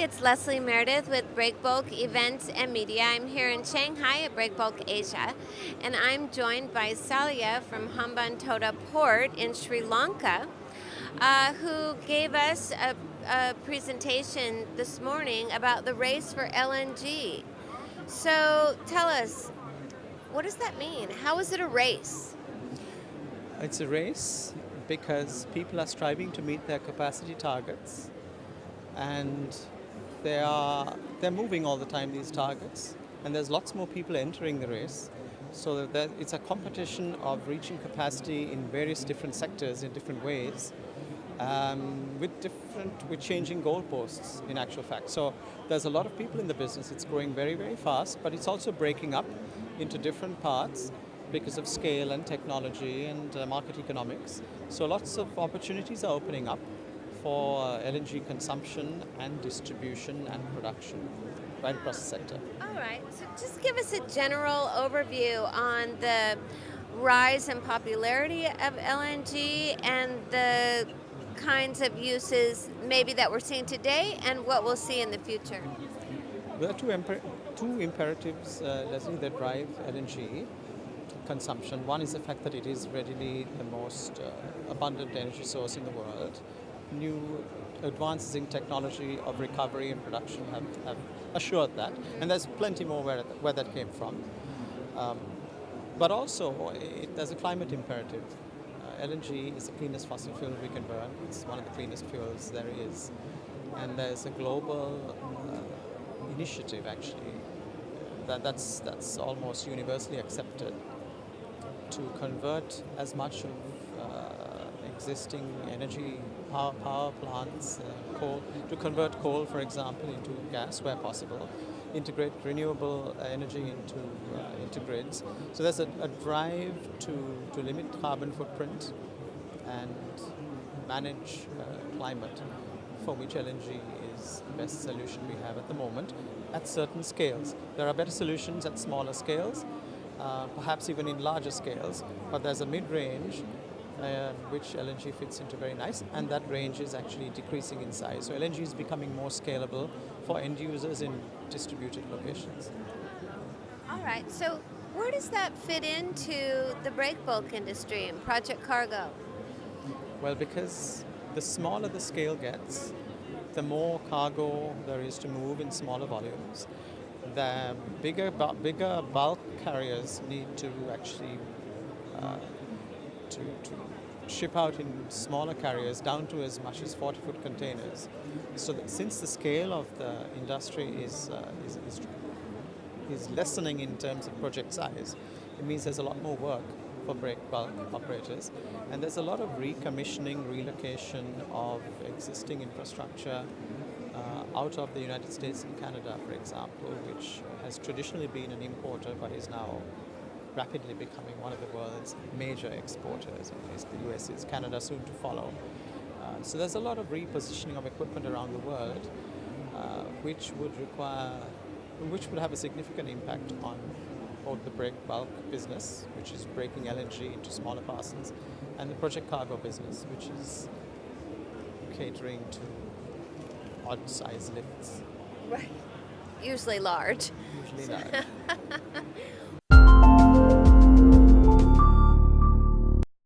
it's Leslie Meredith with Breakbulk Events and Media. I'm here in Shanghai at Breakbulk Asia, and I'm joined by Saliya from Hambantota Port in Sri Lanka, who gave us a presentation this morning about the race for LNG. So tell us, what does that mean? How is it a race? It's a race because people are striving to meet their capacity targets, and they're moving all the time, these targets, and there's lots more people entering the race, so that it's a competition of reaching capacity in various different sectors in different ways, with changing goalposts in actual fact. So there's a lot of people in the business. It's growing very, very fast, but it's also breaking up into different parts because of scale and technology and market economics. So lots of opportunities are opening up for LNG consumption and distribution and production right across the sector. All right, so just give us a general overview on the rise in popularity of LNG and the kinds of uses maybe that we're seeing today and what we'll see in the future. There are two imperatives, Leslie, that drive LNG consumption. One is the fact that it is readily the most abundant energy source in the world. New advances in technology of recovery and production have assured that, and there's plenty more where that came from. But also, there's a climate imperative. LNG is the cleanest fossil fuel we can burn. It's one of the cleanest fuels there is, and there's a global initiative actually that's almost universally accepted to convert as much of existing energy power plants, coal, to convert coal, for example, into gas where possible, integrate renewable energy into grids. So there's a drive to limit carbon footprint and manage climate, for which LNG is the best solution we have at the moment at certain scales. There are better solutions at smaller scales, perhaps even in larger scales, but there's a mid-range which LNG fits into very nice, and that range is actually decreasing in size. So LNG is becoming more scalable for end users in distributed locations. All right, so where does that fit into the breakbulk industry and Project Cargo? Well, because the smaller the scale gets, the more cargo there is to move in smaller volumes. The bigger bulk carriers need to actually to ship out in smaller carriers down to as much as 40-foot containers. So that since the scale of the industry is lessening in terms of project size, it means there's a lot more work for breakbulk operators, and there's a lot of recommissioning, relocation of existing infrastructure out of the United States and Canada, for example, which has traditionally been an importer but is now rapidly becoming one of the world's major exporters. At least the US is, Canada soon to follow. So there's a lot of repositioning of equipment around the world, which would have a significant impact on both the breakbulk business, which is breaking LNG into smaller parcels, and the project cargo business, which is catering to odd-size lifts. Right. Usually large. Usually large.